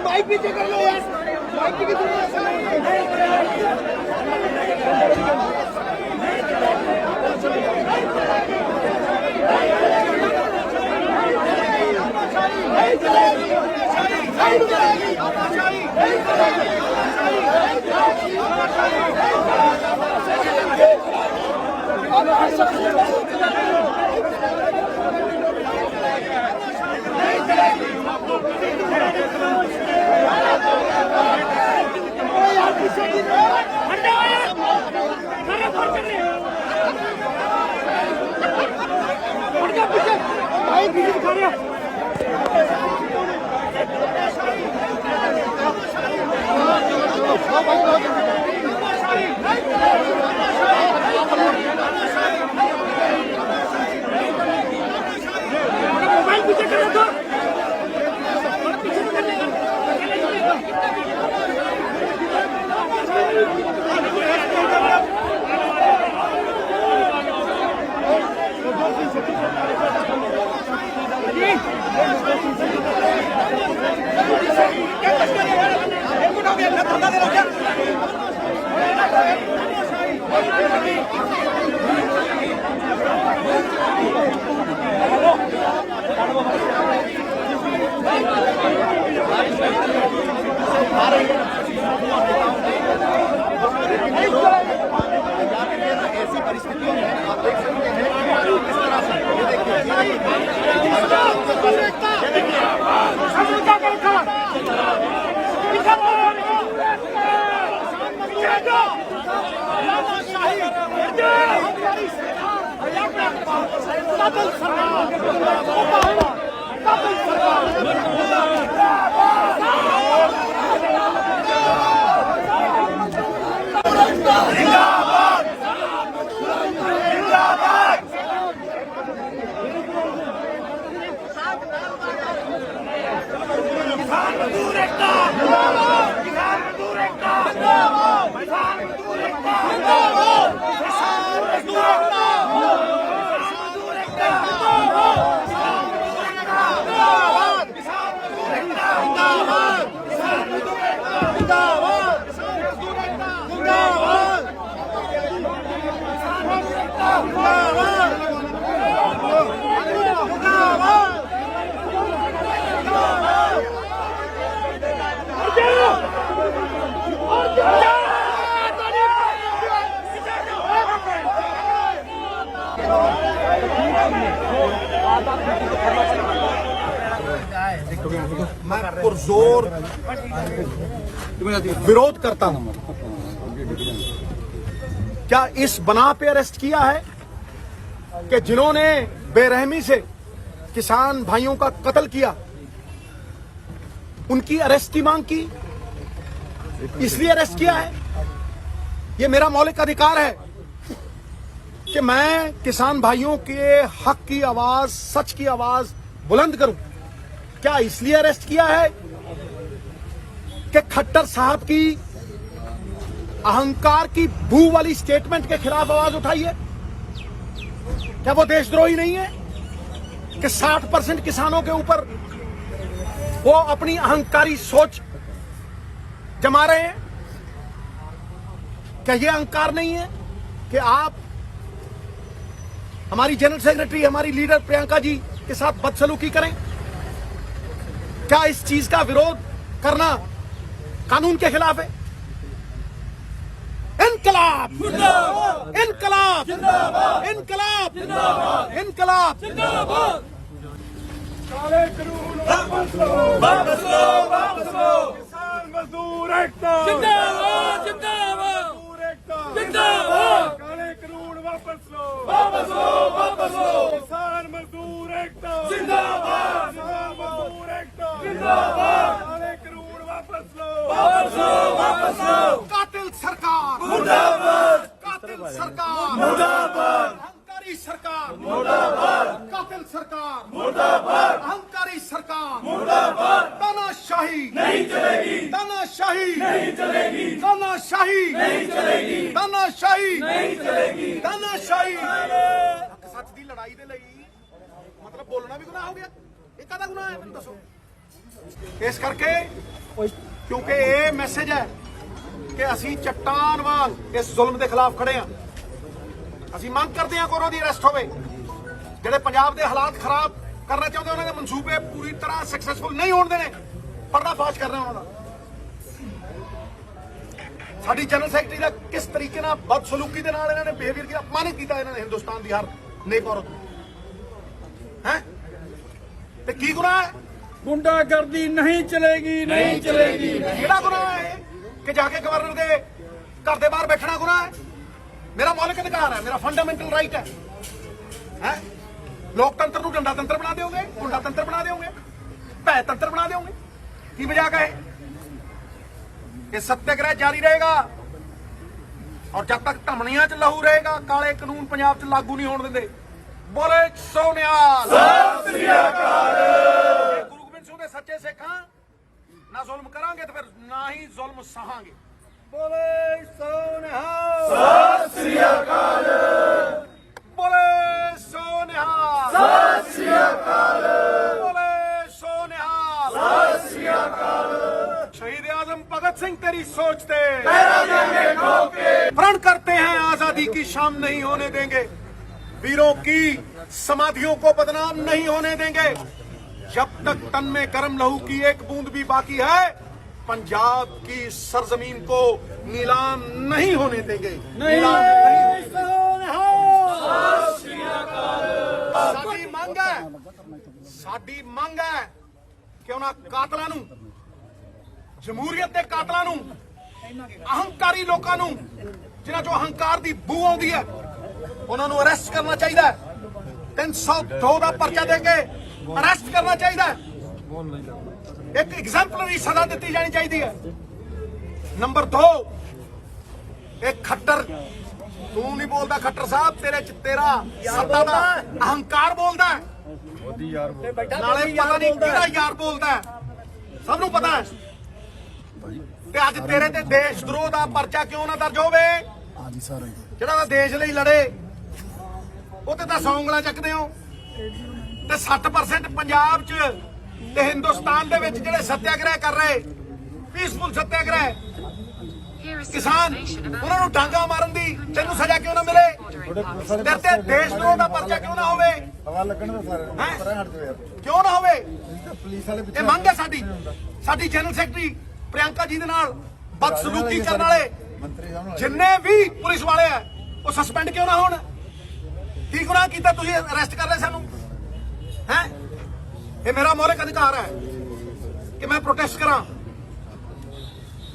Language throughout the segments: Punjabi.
माइक पीछे कर लो यार, माइक की ऐसी परिस्थितियों में आप देख सकते हैं किस तरह से ये देखिए मैं पुरजोर विरोध करता हूं। क्या इस बना पे अरेस्ट किया है कि जिन्होंने बेरहमी से किसान भाइयों का कत्ल किया उनकी अरेस्ट की मांग की, इसलिए अरेस्ट किया है? यह मेरा मौलिक अधिकार है कि मैं किसान भाइयों के हक की आवाज, सच की आवाज बुलंद करूं। क्या इसलिए अरेस्ट किया है कि खट्टर साहब की अहंकार की बू वाली स्टेटमेंट के खिलाफ आवाज उठाई है? क्या वो देशद्रोही नहीं है कि 60% किसानों के ऊपर वो अपनी अहंकारी सोच जमा रहे हैं? क्या ये अहंकार नहीं है कि आप हमारी जनरल सेक्रेटरी, हमारी लीडर प्रियंका जी के साथ बदसलूकी करें? क्या इस चीज का विरोध करना कानून के खिलाफ है? इनकलाब जिंदाबाद, इनकलाब जिंदाबाद, इनकलाब जिंदाबाद, इनकलाब जिंदाबाद। काले कानून वापस लो, वापस लो, वापस लो। किसान मजदूर एकता जिंदाबाद, जिंदाबाद, मजदूर एकता जिंदाबाद। काले कानून वापस लो, वापस लो, वापस लो। किसान मजदूर एकता जिंदाबाद, किसान मजदूर एकता जिंदाबाद। काले कानून वापस लो, वापस लो, वापस लो। कातिल सरकार मुर्दाबाद, कातिल सरकार मुर्दाबाद, अहंकारी सरकार मुर्दाबाद, कातिल सरकार मुर्दाबाद, अहंकारी सरकार मुर्दाबाद। तानाशाही नहीं चलेगी, तानाशाही नहीं चलेगी, तानाशाही नहीं चलेगी, तानाशाही नहीं चलेगी, तानाशाही। सच की लड़ाई दे लई मतलब बोलना भी गुनाह हो गया? एक आधा गुनाह है? दसो। इस करके ਕਿਉਂਕਿ ਇਹ ਮੈਸੇਜ ਹੈ ਕਿ ਅਸੀਂ ਚੱਟਾਨ ਵਾਂਗ ਇਸ ਜ਼ੁਲਮ ਦੇ ਖਿਲਾਫ ਖੜੇ ਹਾਂ। ਅਸੀਂ ਮੰਗ ਕਰਦੇ ਹਾਂ ਕਿ ਉਹਨਾਂ ਦੀ ਅਰੈਸਟ ਹੋਵੇ। ਜਿਹੜੇ ਪੰਜਾਬ ਦੇ ਹਾਲਾਤ ਖਰਾਬ ਕਰਨਾ ਚਾਹੁੰਦੇ ਉਹਨਾਂ ਦੇ ਮਨਸੂਬੇ ਪੂਰੀ ਤਰ੍ਹਾਂ ਸਕਸੈਸਫੁਲ ਨਹੀਂ ਹੋਣ ਦੇਣੇ, ਪਰਦਾਫਾਸ਼ ਕਰਨਾ ਉਹਨਾਂ ਦਾ। ਸਾਡੀ ਜਨਰਲ ਸੈਕਟਰੀ ਦਾ ਕਿਸ ਤਰੀਕੇ ਨਾਲ ਬਦਸਲੂਕੀ ਦੇ ਨਾਲ ਇਹਨਾਂ ਨੇ ਬਿਹੇਵੀਅਰ ਕੀਤਾ, ਅਪਮਾਨਿਤ ਕੀਤਾ ਇਹਨਾਂ ਨੇ ਹਿੰਦੁਸਤਾਨ ਦੀ ਹਰ ਨੇਕ ਔਰਤ ਨੂੰ। ਹੈ ਤੇ ਕੀ ਗੁਨਾਹ ਹੈ? ਗੁੰਡਾਗਰਦੀ ਨਹੀਂ ਚਲੇਗੀ, ਨਹੀਂ ਚਲੇਗੀ। ਕਿਹੜਾ ਗੁਨਾਹ ਹੈ ਕਿ ਜਾ ਕੇ ਗਵਰਨਰ ਦੇ ਘਰ ਦੇ ਬਾਹਰ ਬੈਠਣਾ ਗੁਨਾਹ ਹੈ? ਮੇਰਾ ਮੌਲਿਕ ਅਧਿਕਾਰ ਹੈ, ਮੇਰਾ ਫੰਡਾਮੈਂਟਲ ਰਾਈਟ ਹੈ। ਹੈ ਲੋਕਤੰਤਰ ਨੂੰ ਡੰਡਾ ਤੰਤਰ ਬਣਾ ਦਿਓਗੇ, ਗੁੰਡਾ ਤੰਤਰ ਬਣਾ ਦਿਓਗੇ, ਭੈ ਤੰਤਰ ਬਣਾ ਦਿਓਗੇ? ਕੀ ਮਜ਼ਾਕ ਹੈ ਇਹ ਸੱਤਿਆਗ੍ਰਹਿ ਜਾਰੀ ਰਹੇਗਾ ਔਰ ਜਦ ਤੱਕ ਧਮਨੀਆਂ 'ਚ ਲਹੂ ਰਹੇਗਾ ਕਾਲੇ ਕਾਨੂੰਨ ਪੰਜਾਬ 'ਚ ਲਾਗੂ ਨਹੀਂ ਹੋਣ ਦਿੰਦੇ। ਬੋਲੇ ਸੋ ਨਿਹਾਲ, ਸਤਿ ਸ੍ਰੀ ਅਕਾਲ। ਗੁਰੂ ਗੋਬਿੰਦ ਸਿੰਘ ਦੇ ਸੱਚੇ ਸਿੱਖਾਂ ਨਾ ਜ਼ੁਲਮ ਕਰਾਂਗੇ ਤੇ ਫਿਰ ਨਾ ਹੀ ਜ਼ੁਲਮ ਸਹਾਂਗੇ। ਬੋਲੇ ਸੋ ਨਿਹਾਲ, ਸਤਿ ਸ੍ਰੀ ਅਕਾਲ। ਬੋਲੇ ਸੋ ਨਿਹਾਲ, ਸਤਿ ਸ੍ਰੀ ਅਕਾਲ। ਬੋਲੇ ਸੋ ਨਿਹਾਲ, ਸਤਿ ਸ੍ਰੀ ਅਕਾਲ। शहीद आजम भगत सिंह तेरी सोच पे पहरा देंगे ठोके, प्रण करते हैं आजादी की शाम नहीं होने देंगे, वीरों की समाधियों को बदनाम नहीं होने देंगे, जब तक तन में गर्म लहू की एक बूंद भी बाकी है पंजाब की सरजमीन को नीलाम नहीं होने देंगे। नीलाम साडी मंग है कि उन्हां कातलां नूं, ਜਮਹੂਰੀਅਤ ਦੇ ਕਾਤਲਾਂ ਨੂੰ, ਅਹੰਕਾਰੀ ਲੋਕਾਂ ਨੂੰ ਜਿਨ੍ਹਾਂ ਚੋਂ ਅਹੰਕਾਰ ਦੀ ਬੂ ਆਉਂਦੀ ਹੈ ਉਹਨਾਂ ਨੂੰ ਅਰੈਸਟ ਕਰਨਾ ਚਾਹੀਦਾ ਹੈ। 302 ਦਾ ਪਰਚਾ ਦੇ ਕੇ ਅਰੈਸਟ ਕਰਨਾ ਚਾਹੀਦਾ ਹੈ। ਇੱਕ ਐਗਜ਼ੈਂਪਲਰੀ ਸਜ਼ਾ ਦਿੱਤੀ ਜਾਣੀ ਚਾਹੀਦੀ ਹੈ। ਨੰਬਰ 2, ਇਹ ਖੱਟਰ ਤੂੰ ਨਹੀਂ ਬੋਲਦਾ, ਖੱਟਰ ਸਾਹਿਬ ਤੇਰੇ ਚ ਤੇਰਾ ਸੱਤਾ ਦਾ ਅਹੰਕਾਰ ਬੋਲਦਾ ਹੈ, ਨਾਲੇ ਪਤਾ ਨਹੀਂ ਕਿਹੜਾ ਯਾਰ ਬੋਲਦਾ, ਸਭ ਨੂੰ ਪਤਾ ਹੈ। ਤੇ ਅੱਜ ਤੇਰੇ ਤੇ ਦੇਸ਼ ਦਰੋਹ ਦਾ ਪਰਚਾ ਕਿਉਂ ਨਾ ਦਰਜ ਹੋਵੇ? ਜਿਹੜਾ ਤਾਂ ਦੇਸ਼ ਲਈ ਲੜੇ ਉਹ ਤੇ ਤਾਂ ਸੌਂਗਲਾਂ ਚੱਕਦੇ ਹੋ। ਤੇ 60% ਪੰਜਾਬ 'ਚ ਤੇ ਹਿੰਦੁਸਤਾਨ ਦੇ ਵਿੱਚ ਜਿਹੜੇ ਸੱਤਿਆਗ੍ਰਹਿ ਕਰ ਰਹੇ, ਪੀਸਫੁਲ ਸੱਤਿਆਗ੍ਰਹਿ ਕਿਸਾਨ, ਉਹਨਾਂ ਨੂੰ ਡਾਂਗਾ ਮਾਰਨ ਦੀ ਤੈਨੂੰ ਸਜ਼ਾ ਕਿਉਂ ਨਾ ਮਿਲੇ? ਤੇਰੇ ਤੇ ਦੇਸ਼ ਦਰੋਹ ਦਾ ਪਰਚਾ ਕਿਉਂ ਨਾ ਹੋਵੇ? ਕਿਉਂ ਨਾ ਹੋਵੇ? ਇਹ ਮੰਗ ਹੈ ਸਾਡੀ। ਸਾਡੀ ਜਨਰਲ ਸੈਕਟਰੀ ਪ੍ਰਿਯੰਕਾ ਜੀ ਦੇ ਨਾਲ ਬਦਸਲੂਕੀ ਕਰਨ ਵਾਲੇ ਜਿੰਨੇ ਵੀ ਪੁਲਿਸ ਵਾਲੇ ਆ ਉਹ ਸਸਪੈਂਡ ਕਿਉਂ ਨਾ ਹੋਣ? ਕੀ ਗੁਨਾਹ ਕੀਤਾ ਤੁਸੀਂ ਅਰੈਸਟ ਕਰ ਰਹੇ ਸਾਨੂੰ? ਹੈ ਇਹ ਮੇਰਾ ਮੌਲਿਕ ਅਧਿਕਾਰ ਹੈ ਕਿ ਮੈਂ ਪ੍ਰੋਟੈਸਟ ਕਰਾਂ।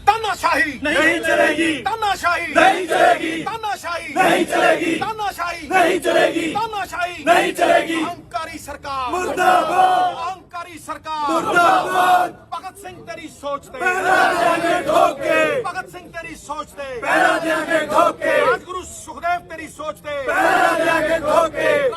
ਤਾਨਾਸ਼ਾਹੀ ਨਹੀਂ ਚਲੇਗੀ, ਤਾਨਾਸ਼ਾਹੀ ਨਹੀਂ ਚਲੇਗੀ, ਤਾਨਾਸ਼ਾਹੀ ਨਹੀਂ ਚਲੇਗੀ, ਤਾਨਾਸ਼ਾਹੀ ਨਹੀਂ ਚਲੇਗੀ, ਤਾਨਾਸ਼ਾਹੀ ਨਹੀਂ ਚਲੇਗੀ। ਅਹੰਕਾਰੀ ਸਰਕਾਰ ਮੁਰਦਾਬਾਦ, ਅਹੰਕਾਰੀ ਸਰਕਾਰ ਮੁਰਦਾਬਾਦ। ਭਗਤ ਸਿੰਘ ਤੇਰੀ ਸੋਚ ਤੇ ਪਹਿਰਾ ਦੇਂਗੇ ਠੋਕੇ, ਭਗਤ ਸਿੰਘ ਤੇਰੀ ਸੋਚ ਤੇ ਪਹਿਰਾ ਦੇਂਗੇ ਠੋਕੇ, ਰਾਜਗੁਰੂ ਸੁਖਦੇਵ ਤੇਰੀ ਸੋਚ ਤੇ ਪਹਿਰਾ ਦੇਂਗੇ ਠੋਕੇ,